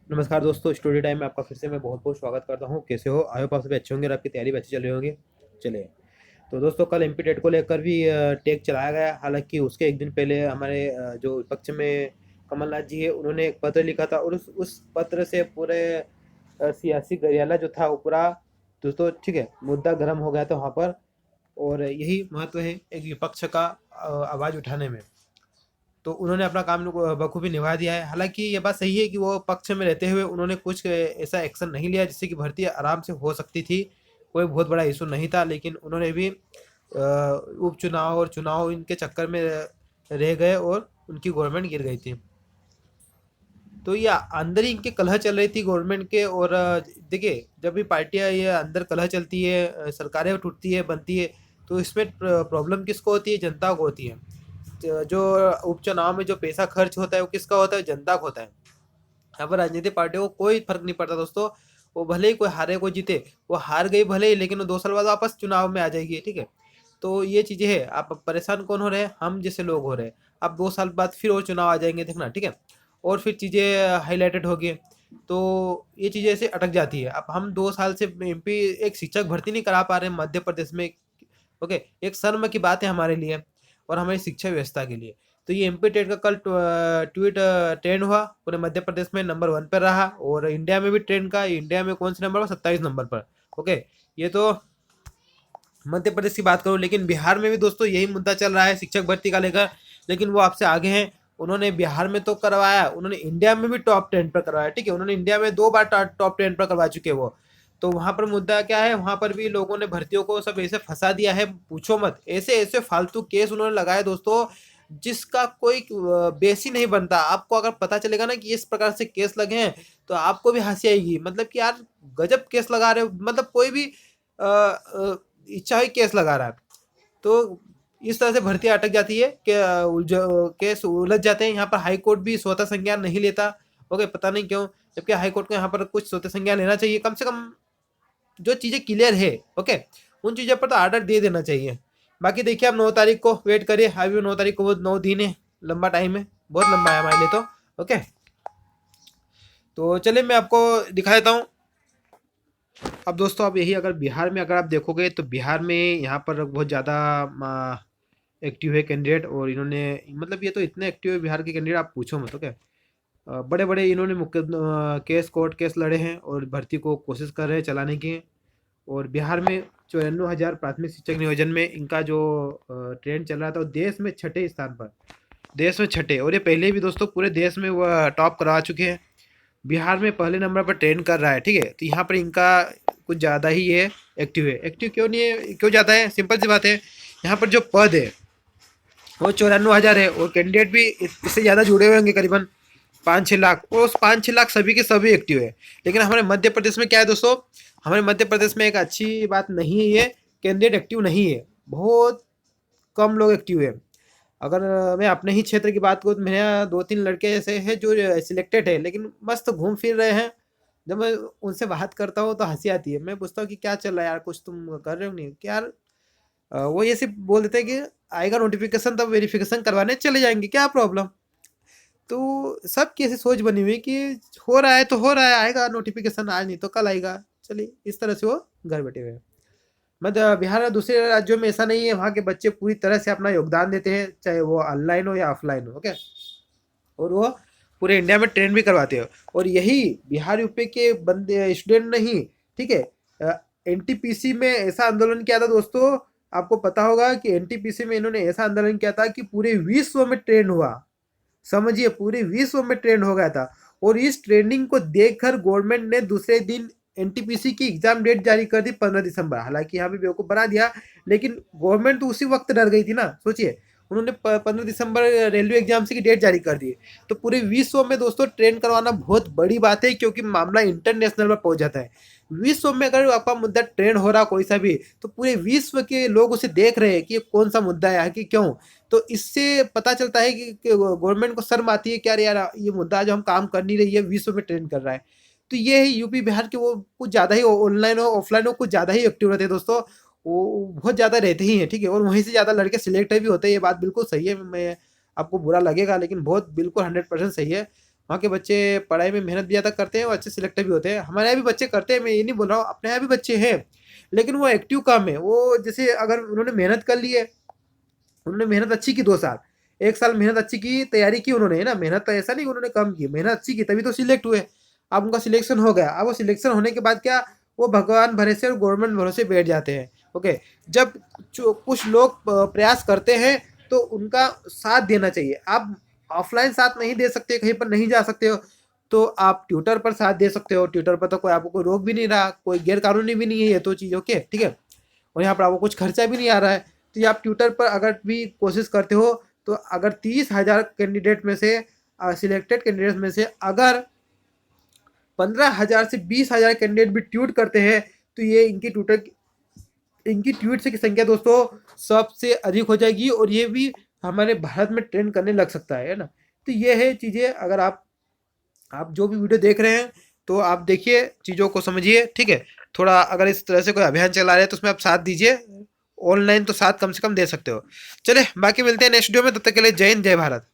नमस्कार दोस्तों, story time में आपका फिर से मैं बहुत बहुत स्वागत करता हूँ। कैसे हो? आई होप आप सभी अच्छे होंगे और आपकी तैयारी भी अच्छी चल रही होंगी। चलिए, तो दोस्तों कल एमपी टेट को लेकर भी टेक चलाया गया। हालांकि उसके एक दिन पहले हमारे जो विपक्ष में कमलनाथ जी है, उन्होंने एक पत्र लिखा था और उस पत्र से पूरे सियासी गरियाला जो था वो पूरा दोस्तों ठीक है मुद्दा गर्म हो गया था वहाँ पर। और यही महत्व है एक विपक्ष का आवाज़ उठाने में। तो उन्होंने अपना काम बखूबी निभा दिया है। हालांकि ये बात सही है कि वो पक्ष में रहते हुए उन्होंने कुछ ऐसा एक्शन नहीं लिया जिससे कि भर्ती आराम से हो सकती थी। कोई बहुत बड़ा इशू नहीं था, लेकिन उन्होंने भी उपचुनाव और चुनाव इनके चक्कर में रह गए और उनकी गवर्नमेंट गिर गई थी। तो ये अंदर ही इनके कलह चल रही थी गवर्नमेंट के। और देखिए, जब भी पार्टियां ये अंदर कलह चलती है, सरकारें टूटती है, बनती है, तो इसमें प्रॉब्लम किसको होती है? जनता को होती है। जो उपचुनाव में जो पैसा खर्च होता है वो किसका होता है? जनता को होता है। यहाँ पर राजनीतिक पार्टियों को कोई फर्क नहीं पड़ता दोस्तों। वो भले ही कोई हारे कोई जीते, वो हार गई भले ही, लेकिन वो 2 साल बाद वापस चुनाव में आ जाएगी। ठीक है, तो ये चीज़ें है। आप परेशान कौन हो रहे हैं? हम जैसे लोग हो रहे हैं। अब 2 साल बाद फिर वो चुनाव आ जाएंगे, देखना। ठीक है, और फिर चीज़ें हाईलाइटेड होगी। तो ये चीज़ें ऐसे अटक जाती है। अब हम 2 साल से एमपी एक शिक्षक भर्ती नहीं करा पा रहे हैं मध्य प्रदेश में। ओके, एक शर्म की बात है हमारे लिए और हमारी शिक्षा व्यवस्था के लिए। तो ये एमपी टेट का कल ट्वीट ट्रेंड हुआ, पूरे मध्य प्रदेश में नंबर 1 पर रहा। और इंडिया में भी ट्रेंड का, इंडिया में कौन से नंबर पर? 27 नंबर पर। ओके, ये तो मध्य प्रदेश की बात करूँ, लेकिन बिहार में भी दोस्तों यही मुद्दा चल रहा है शिक्षक भर्ती का लेकर। लेकिन वो आपसे आगे हैं। उन्होंने बिहार में तो करवाया, उन्होंने इंडिया में भी टॉप 10 पर करवाया। ठीक है, उन्होंने इंडिया में 2 बार टॉप 10 पर करवा चुके हैं वो। तो वहां पर मुद्दा क्या है? वहां पर भी लोगों ने भर्तियों को सब ऐसे फंसा दिया है, पूछो मत। ऐसे ऐसे फालतू केस उन्होंने लगाए दोस्तों, जिसका कोई बेस ही नहीं बनता। आपको अगर पता चलेगा ना कि इस प्रकार से केस लगे हैं, तो आपको भी हंसी आएगी। मतलब कि यार, गजब केस लगा रहे हो। मतलब कोई भी इच्छा ही केस लगा रहा है। तो इस तरह से भर्ती अटक जाती है कि केस उलझ जाते हैं। यहाँ पर हाई कोर्ट भी स्वतः संज्ञान नहीं लेता। ओके, पता नहीं क्यों, जबकि हाई कोर्ट को यहाँ पर कुछ स्वतः संज्ञान लेना चाहिए। कम से कम जो चीज़ें क्लियर है, ओके, उन चीज़ों पर तो आर्डर दे देना चाहिए। बाकी देखिए, आप 9 तारीख को वेट करिए। अभी 9 तारीख को वो 9 दिन है, लंबा टाइम है, बहुत लंबा है हमारे लिए तो। ओके, तो चलिए मैं आपको दिखा देता हूँ। अब दोस्तों, अब यही अगर बिहार में अगर आप देखोगे तो बिहार में यहाँ पर बहुत ज़्यादा एक्टिव है कैंडिडेट। और इन्होंने, मतलब ये तो इतने एक्टिव है बिहार के कैंडिडेट, आप पूछो मत। ओके, बड़े बड़े इन्होंने केस, कोर्ट केस लड़े हैं और भर्ती को कोशिश कर रहे हैं चलाने की। और बिहार में 94,000 प्राथमिक शिक्षक नियोजन में इनका जो ट्रेंड चल रहा था, वो देश में 6ठे स्थान पर, देश में 6ठे। और ये पहले भी दोस्तों पूरे देश में वह टॉप करवा चुके हैं। बिहार में पहले नंबर पर ट्रेंड कर रहा है। ठीक है, तो यहाँ पर इनका कुछ ज़्यादा ही ये एक्टिव है। एक्टिव क्यों नहीं है, क्यों ज़्यादा है? सिंपल सी बात है, यहाँ पर जो पद है वो 94,000 है और कैंडिडेट भी इससे ज़्यादा जुड़े हुए होंगे, करीबन 5-6 लाख। और उस 5-6 लाख सभी के सभी एक्टिव है। लेकिन हमारे मध्य प्रदेश में क्या है दोस्तों? हमारे मध्य प्रदेश में एक अच्छी बात नहीं है ये, कैंडिडेट एक्टिव नहीं है। बहुत कम लोग एक्टिव है। अगर मैं अपने ही क्षेत्र की बात करूँ तो मेरे यहाँ 2-3 लड़के ऐसे हैं जो सिलेक्टेड है, लेकिन मस्त घूम फिर रहे हैं। जब मैं उनसे बात करता हूँ तो हंसी आती है। मैं पूछता हूँ कि क्या चल रहा है यार, कुछ तुम कर रहे हो? नहीं कि यार, वो ये सिर्फ बोल देते हैं कि आएगा नोटिफिकेशन तब वेरिफिकेशन करवाने चले जाएंगे, क्या प्रॉब्लम? तो सबकी ऐसी सोच बनी हुई है कि हो रहा है तो हो रहा है, आएगा नोटिफिकेशन, आज नहीं तो कल आएगा। चलिए, इस तरह से वो घर बैठे हुए हैं। मतलब बिहार और दूसरे राज्यों में ऐसा नहीं है। वहाँ के बच्चे पूरी तरह से अपना योगदान देते हैं, चाहे वो ऑनलाइन हो या ऑफलाइन हो। ओके, और वो पूरे इंडिया में ट्रेन भी करवाते हैं। और यही बिहार यूपी के बंदे स्टूडेंट नहीं, ठीक है, एनटीपीसी में ऐसा आंदोलन किया था दोस्तों। आपको पता होगा कि एनटीपीसी में इन्होंने ऐसा आंदोलन किया था कि पूरे विश्व में ट्रेंड हुआ। समझिए, पूरे विश्व में ट्रेंड हो गया था। और इस ट्रेंडिंग को देखकर गवर्नमेंट ने दूसरे दिन एनटीपीसी की एग्जाम डेट जारी कर दी, 15 दिसंबर। हालांकि यहाँ भी बेवकूफ़ बना दिया, लेकिन गवर्नमेंट तो उसी वक्त डर गई थी ना। सोचिए, उन्होंने 15 दिसंबर रेलवे एग्जाम की डेट जारी कर दी। तो पूरे विश्व में दोस्तों ट्रेन करवाना बहुत बड़ी बात है, क्योंकि मामला इंटरनेशनल पर पहुंच जाता है। विश्व में अगर आपका मुद्दा ट्रेंड हो रहा कोई सा भी, तो पूरे विश्व के लोग उसे देख रहे हैं कि ये कौन सा मुद्दा है, कि क्यों। तो इससे पता चलता है कि गवर्नमेंट को शर्म आती है कि यार ये मुद्दा जो हम काम कर नहीं रही है, विश्व में ट्रेंड कर रहा है। तो ये है यूपी बिहार के, वो कुछ ज़्यादा ही ऑनलाइन हो ऑफलाइन हो कुछ ज़्यादा ही एक्टिव रहते हैं दोस्तों। वो बहुत ज़्यादा रहते ही हैं। ठीक है, और वहीं से ज़्यादा लड़के सिलेक्ट भी होते हैं। ये बात बिल्कुल सही है। मैं, आपको बुरा लगेगा लेकिन बहुत बिल्कुल 100% सही है। वहाँ के बच्चे पढ़ाई में मेहनत भी ज़्यादा करते हैं और अच्छे सिलेक्ट भी होते हैं। हमारे यहाँ भी बच्चे करते हैं, मैं ये नहीं बोल रहा हूँ, अपने यहाँ भी बच्चे हैं, लेकिन वो एक्टिव कम है। वो जैसे अगर उन्होंने मेहनत कर ली है, उन्होंने मेहनत अच्छी की 2 साल, 1 साल मेहनत अच्छी की, तैयारी की उन्होंने, है ना, मेहनत तो ऐसा नहीं उन्होंने कम की, मेहनत अच्छी की तभी तो सिलेक्ट हुए। अब उनका सिलेक्शन हो गया, अब वो सिलेक्शन होने के बाद क्या, वो भगवान भरोसे और गवर्नमेंट भरोसे बैठ जाते हैं। ओके, जब कुछ लोग प्रयास करते हैं तो उनका साथ देना चाहिए। आप ऑफलाइन साथ नहीं दे सकते, कहीं पर नहीं जा सकते हो, तो आप ट्विटर पर साथ दे सकते हो। ट्विटर पर तो कोई आपको कोई रोक भी नहीं रहा, कोई गैर कानूनी भी नहीं है ये तो चीज़। ओके, ठीक है, और यहाँ पर आपको कुछ खर्चा भी नहीं आ रहा है। तो ये आप ट्विटर पर अगर भी कोशिश करते हो, तो अगर 30,000 कैंडिडेट में से, सिलेक्टेड कैंडिडेट में से अगर 15,000 से 20,000 कैंडिडेट भी ट्वीट करते हैं, तो ये इनकी ट्वीट से की संख्या दोस्तों सबसे अधिक हो जाएगी, और ये भी हमारे भारत में ट्रेंड करने लग सकता है ना। तो ये है चीज़ें। अगर आप जो भी वीडियो देख रहे हैं तो आप देखिए, चीज़ों को समझिए, ठीक है। थोड़ा अगर इस तरह से कोई अभियान चला रहे हैं तो उसमें आप साथ दीजिए, ऑनलाइन तो साथ कम से कम दे सकते हो। चले, बाकी मिलते हैं नेक्स्ट वीडियो में, तब तक के लिए जय हिंद, जय भारत।